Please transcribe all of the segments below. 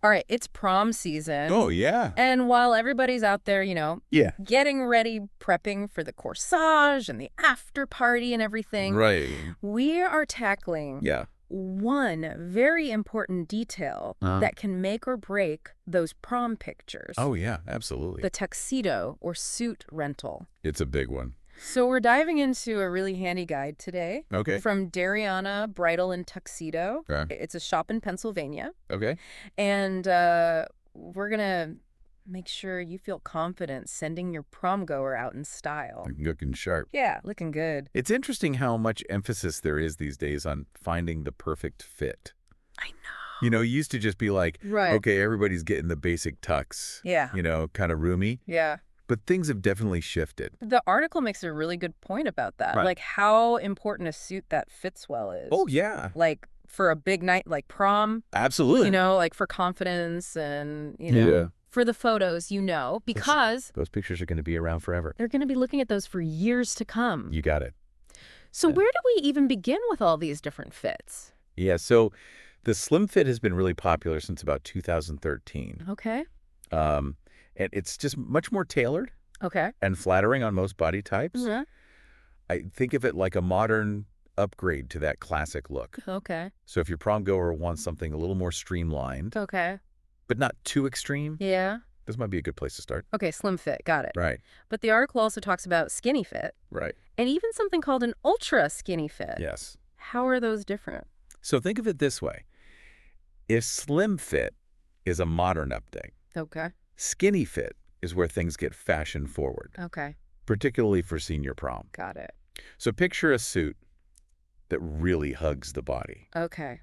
All right, it's prom season. Oh, yeah. And while everybody's out there, Yeah. getting ready, prepping for the corsage and the after party and everything, Right. we are tackling Yeah. one very important detail that can make or break those prom pictures. Oh, yeah, absolutely. The tuxedo or suit rental. It's a big one. So we're diving into a really handy guide today. Okay. From Darianna Bridal and Tuxedo. Okay. It's a shop in Pennsylvania. Okay. And we're going to make sure you feel confident sending your prom goer out in style. Looking sharp. Yeah, looking good. It's interesting how much emphasis there is these days on finding the perfect fit. I know. It used to just be like, Right. okay, everybody's getting the basic tux. Yeah. Kind of roomy. Yeah. But things have definitely shifted. The article makes a really good point about that. Right. Like how important a suit that fits well is. Oh, yeah. Like for a big night like prom. Absolutely. Like for confidence and, Yeah. for the photos, because Those pictures are going to be around forever. they're going to be looking at those for years to come. You got it. So where do we even begin with all these different fits? Yeah, so the slim fit has been really popular since about 2013. Okay. And it's just much more tailored Okay. and flattering on most body types. Mhm. I think of it like a modern upgrade to that classic look. Okay. So if your prom goer wants something a little more streamlined, Okay. but not too extreme, Yeah. this might be a good place to start. Okay, slim fit. Got it. Right. But the article also talks about skinny fit Right. and even something called an ultra skinny fit. Yes. How are those different? So think of it this way. If slim fit is a modern update, Okay. skinny fit is where things get fashion forward, Okay. particularly for senior prom. Got it. So picture a suit that really hugs the body, Okay.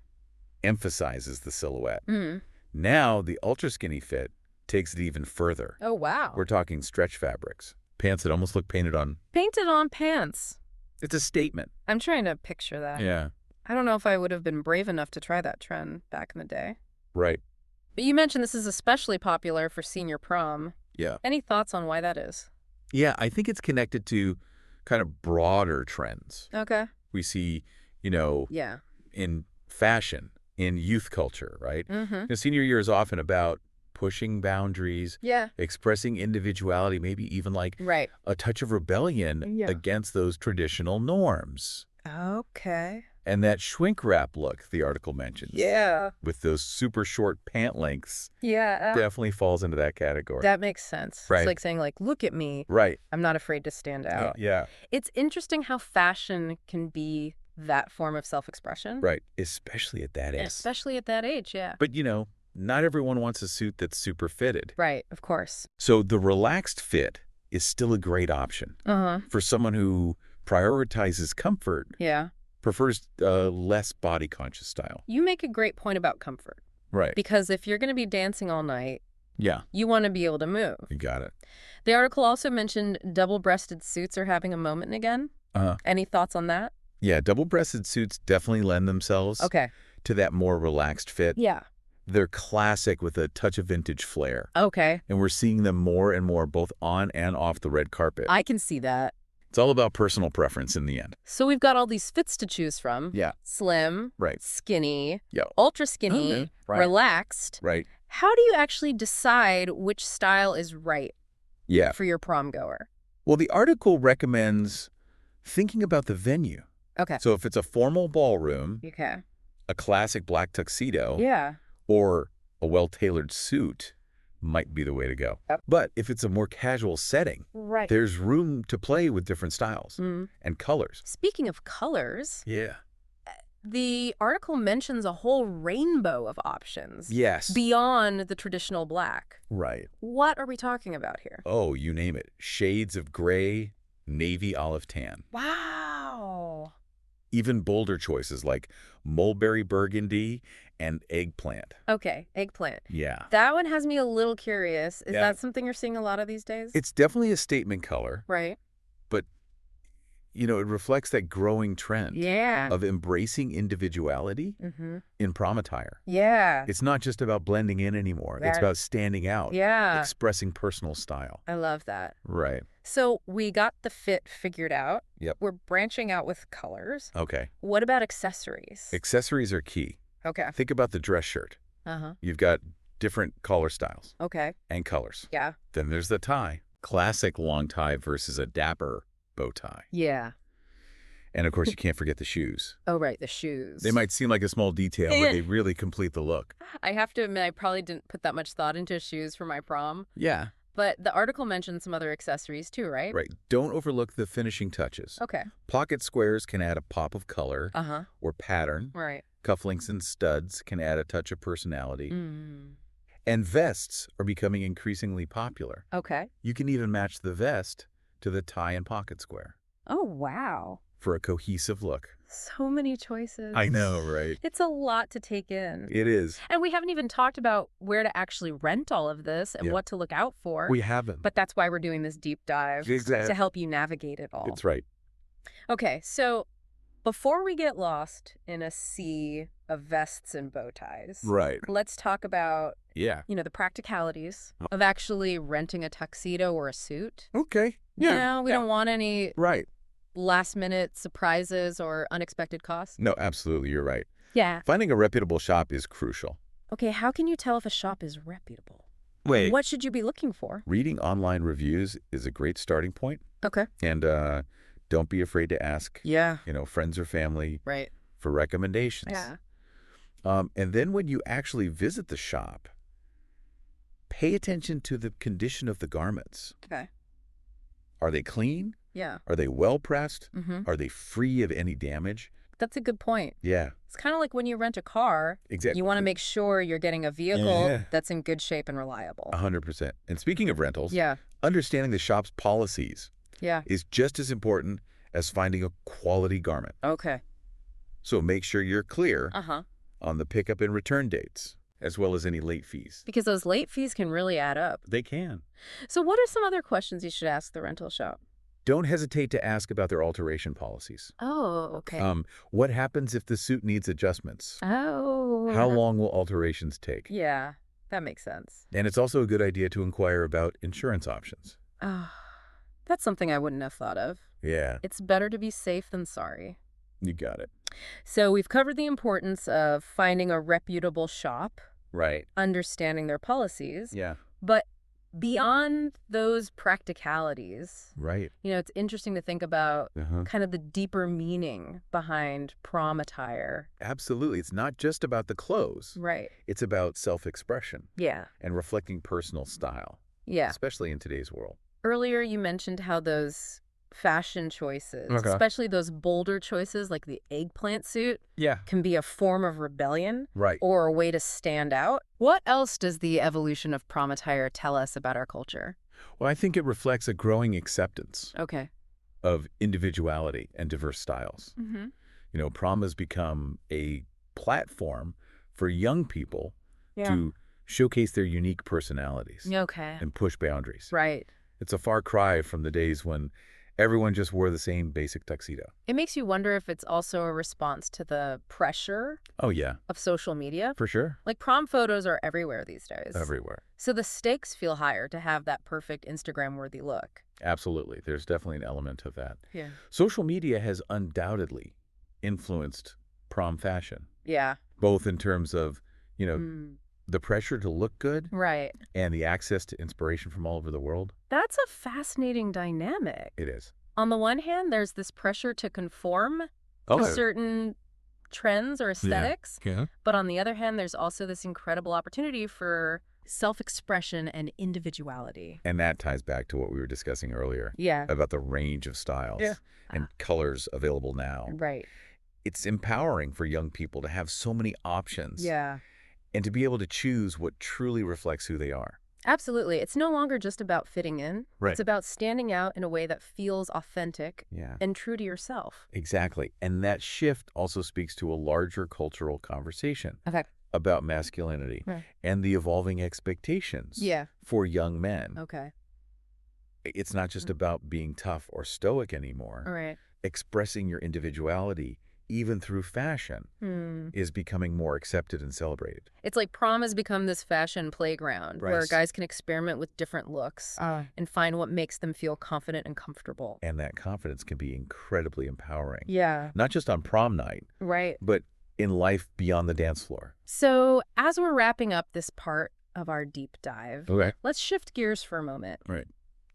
emphasizes the silhouette. Mm. Now the ultra skinny fit takes it even further. Oh, wow. We're talking stretch fabrics, pants that almost look painted on. Painted on pants. It's a statement. I'm trying to picture that. Yeah. I don't know if I would have been brave enough to try that trend back in the day. Right. But you mentioned this is especially popular for senior prom. Yeah. Any thoughts on why that is? Yeah, I think it's connected to kind of broader trends. Okay. We see, Yeah. in fashion, in youth culture, right? Mm-hmm. Senior year is often about pushing boundaries, Yeah. expressing individuality, maybe even like Right. a touch of rebellion Yeah. against those traditional norms. Okay. And that shrink wrap look the article mentions, Yeah. with those super short pant lengths, Yeah. definitely falls into that category. That makes sense. Right. It's like saying, look at me. Right. I'm not afraid to stand out. Yeah. It's interesting how fashion can be that form of self-expression. Right. Especially at that age. Especially at that age, yeah. But, not everyone wants a suit that's super fitted. Right, of course. So the relaxed fit is still a great option Uh-huh. for someone who prioritizes comfort, Yeah. prefers less body-conscious style. You make a great point about comfort. Right. Because if you're going to be dancing all night, Yeah. you want to be able to move. You got it. The article also mentioned double-breasted suits are having a moment again. Uh-huh. Any thoughts on that? Yeah, double-breasted suits definitely lend themselves Okay. to that more relaxed fit. Yeah. They're classic with a touch of vintage flair. Okay. And we're seeing them more and more both on and off the red carpet. I can see that. It's all about personal preference in the end. So we've got all these fits to choose from. Yeah. Slim. Right. Skinny. Yeah. Ultra skinny. Okay. Right. Relaxed. Right. How do you actually decide which style is right Yeah. for your prom goer? Well, the article recommends thinking about the venue. Okay. So if it's a formal ballroom, Okay. a classic black tuxedo, Yeah. or a well-tailored suit might be the way to go. Yep. But if it's a more casual setting, Right. there's room to play with different styles and colors. Speaking of colors, Yeah. the article mentions a whole rainbow of options. Yes. Beyond the traditional black. Right. What are we talking about here? Oh, you name it. Shades of gray, navy olive tan. Wow. Even bolder choices like mulberry burgundy and eggplant. Okay, eggplant. Yeah. That one has me a little curious. Is Yeah. that something you're seeing a lot of these days? It's definitely a statement color, right. but, it reflects that growing trend Yeah. of embracing individuality Mm-hmm. in prom attire. Yeah. It's not just about blending in anymore. It's Right. about standing out, Yeah. expressing personal style. I love that. Right. So we got the fit figured out. Yep. We're branching out with colors. Okay. What about accessories? Accessories are key. Okay. Think about the dress shirt. Uh-huh. You've got different collar styles Okay. and colors. Yeah. Then there's the tie. Classic long tie versus a dapper bow tie. Yeah. And of course, you can't forget the shoes. Oh, right. The shoes. They might seem like a small detail, but they really complete the look. I have to admit, I probably didn't put that much thought into shoes for my prom. Yeah. But the article mentioned some other accessories too, right? Right. Don't overlook the finishing touches. Okay. Pocket squares can add a pop of color Uh-huh. or pattern. Right. Cufflinks and studs can add a touch of personality. Mm. And vests are becoming increasingly popular. Okay. You can even match the vest to the tie and pocket square Oh, wow. for a cohesive look. So many choices. I know, right? It's a lot to take in. It is. And we haven't even talked about where to actually rent all of this and Yeah. what to look out for. We haven't. But that's why we're doing this deep dive Exactly. to help you navigate it all. It's right. Okay, so before we get lost in a sea of vests and bow ties, Right. let's talk about, Yeah. the practicalities of actually renting a tuxedo or a suit. Okay. Yeah. We don't want any Right. last-minute surprises or unexpected costs. No, absolutely. You're right. Yeah. Finding a reputable shop is crucial. Okay, how can you tell if a shop is reputable? Wait. What should you be looking for? Reading online reviews is a great starting point. Okay. And don't be afraid to ask, Yeah. friends or family Right. for recommendations. Yeah. And then when you actually visit the shop, pay attention to the condition of the garments. Okay. Are they clean? Yeah. Are they well pressed? Mm-hmm. Are they free of any damage? That's a good point. Yeah, It's kind of like when you rent a car, exactly. you want to make sure you're getting a vehicle Yeah. that's in good shape and reliable. 100%. And speaking of rentals, Yeah. understanding the shop's policies Yeah. is just as important as finding a quality garment. Okay. So make sure you're clear Uh-huh. on the pickup and return dates, as well as any late fees. Because those late fees can really add up. They can. So what are some other questions you should ask the rental shop? Don't hesitate to ask about their alteration policies. Oh, okay. What happens if the suit needs adjustments? Oh. How long will alterations take? Yeah, that makes sense. And it's also a good idea to inquire about insurance options. Oh, that's something I wouldn't have thought of. Yeah, It's better to be safe than sorry. you got it. So we've covered the importance of finding a reputable shop, Right. understanding their policies, Yeah. but beyond those practicalities, Right. it's interesting to think about Uh-huh. kind of the deeper meaning behind prom attire. Absolutely. It's not just about the clothes. Right. It's about self-expression Yeah. and reflecting personal style, Yeah. especially in today's world. Earlier, you mentioned how those fashion choices, Okay. especially those bolder choices like the eggplant suit, Yeah. can be a form of rebellion Right. or a way to stand out. What else does the evolution of prom attire tell us about our culture? Well, I think it reflects a growing acceptance Okay. of individuality and diverse styles. Mm-hmm. Prom has become a platform for young people Yeah. to showcase their unique personalities Okay. and push boundaries. Right. It's a far cry from the days when everyone just wore the same basic tuxedo. It makes you wonder if it's also a response to the pressure Oh, yeah, of social media. for sure. Like prom photos are everywhere these days. Everywhere. So the stakes feel higher to have that perfect Instagram-worthy look. Absolutely. There's definitely an element of that. Yeah. Social media has undoubtedly influenced prom fashion, Yeah. both in terms of, Mm. the pressure to look good Right. and the access to inspiration from all over the world. That's a fascinating dynamic. It is. On the one hand, there's this pressure to conform Oh, to certain trends or aesthetics. yeah. But on the other hand, there's also this incredible opportunity for self-expression and individuality. And that ties back to what we were discussing earlier Yeah. about the range of styles and colors available now. Right. It's empowering for young people to have so many options Yeah. and to be able to choose what truly reflects who they are. Absolutely. It's no longer just about fitting in. Right. It's about standing out in a way that feels authentic Yeah. and true to yourself. Exactly. And that shift also speaks to a larger cultural conversation Okay. about masculinity Right. and the evolving expectations Yeah. for young men. Okay. It's not just about being tough or stoic anymore. All right. Expressing your individuality, even through fashion, is becoming more accepted and celebrated. It's like prom has become this fashion playground where Right. guys can experiment with different looks and find what makes them feel confident and comfortable. And that confidence can be incredibly empowering. Yeah. Not just on prom night, Right. but in life beyond the dance floor. So as we're wrapping up this part of our deep dive, Okay. let's shift gears for a moment Right.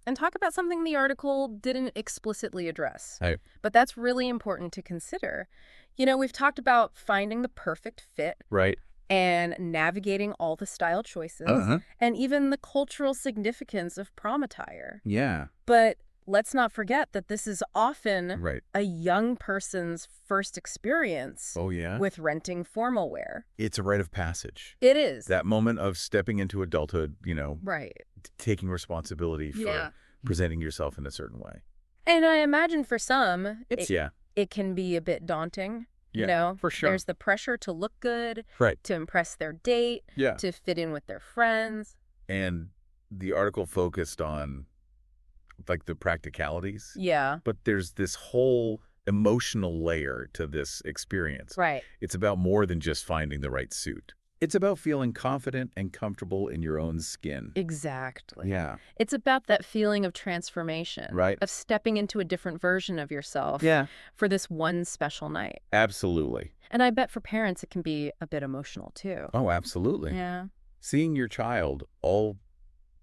and talk about something the article didn't explicitly address. Hey. But that's really important to consider. You know, we've talked about finding the perfect fit Right. and navigating all the style choices Uh-huh. and even the cultural significance of prom attire. Yeah. But let's not forget that this is often Right. a young person's first experience Oh, yeah? with renting formal wear. It's a rite of passage. It is. That moment of stepping into adulthood, Right. taking responsibility for Yeah. presenting yourself in a certain way. And I imagine for some, Yeah. it can be a bit daunting. Yeah, You know, for sure. There's the pressure to look good, Right. to impress their date, Yeah. to fit in with their friends. And the article focused on, like, the practicalities. Yeah. But there's this whole emotional layer to this experience. Right. It's about more than just finding the right suit. It's about feeling confident and comfortable in your own skin. Exactly. Yeah. It's about that feeling of transformation. Right. Of stepping into a different version of yourself. Yeah. For this one special night. Absolutely. And I bet for parents it can be a bit emotional too. Oh, absolutely. Yeah. Seeing your child all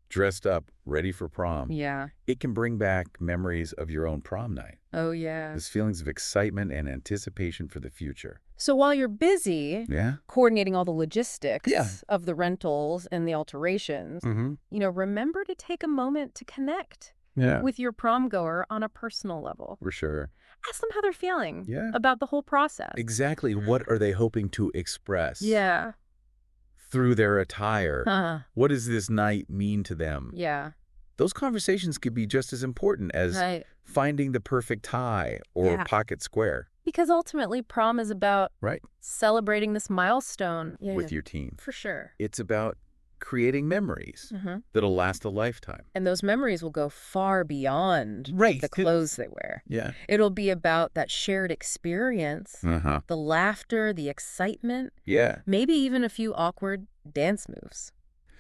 dressed up, ready for prom, Yeah. it can bring back memories of your own prom night. Oh, yeah. These feelings of excitement and anticipation for the future. So while you're busy Yeah? coordinating all the logistics Yeah. of the rentals and the alterations, Mm-hmm. remember to take a moment to connect Yeah. with your prom goer on a personal level. For sure. Ask them how they're feeling Yeah. about the whole process. Exactly. What are they hoping to express? Yeah. Through their attire. Huh. What does this night mean to them? Yeah. Those conversations could be just as important as Right. finding the perfect tie or Yeah. pocket square. Because ultimately, prom is about Right. celebrating this milestone. Yeah. With your team. For sure. It's about creating memories Mm-hmm. that'll last a lifetime. And those memories will go far beyond Right. the clothes they wear. Yeah. It'll be about that shared experience, Uh-huh. the laughter, the excitement, Yeah. maybe even a few awkward dance moves.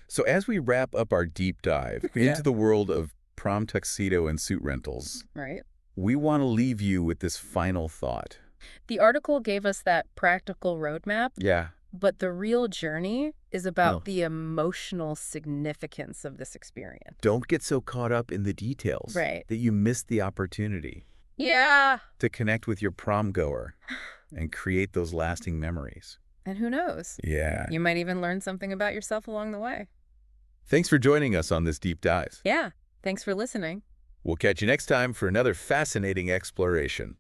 So as we wrap up our deep dive into the world of prom tuxedo and suit rentals, Right. we want to leave you with this final thought. The article gave us that practical roadmap, Yeah. but the real journey is about Oh. the emotional significance of this experience. Don't get so caught up in the details Right. that you miss the opportunity Yeah. to connect with your prom goer and create those lasting memories. And who knows? Yeah. You might even learn something about yourself along the way. Thanks for joining us on this deep dive. Yeah. Thanks for listening. We'll catch you next time for another fascinating exploration.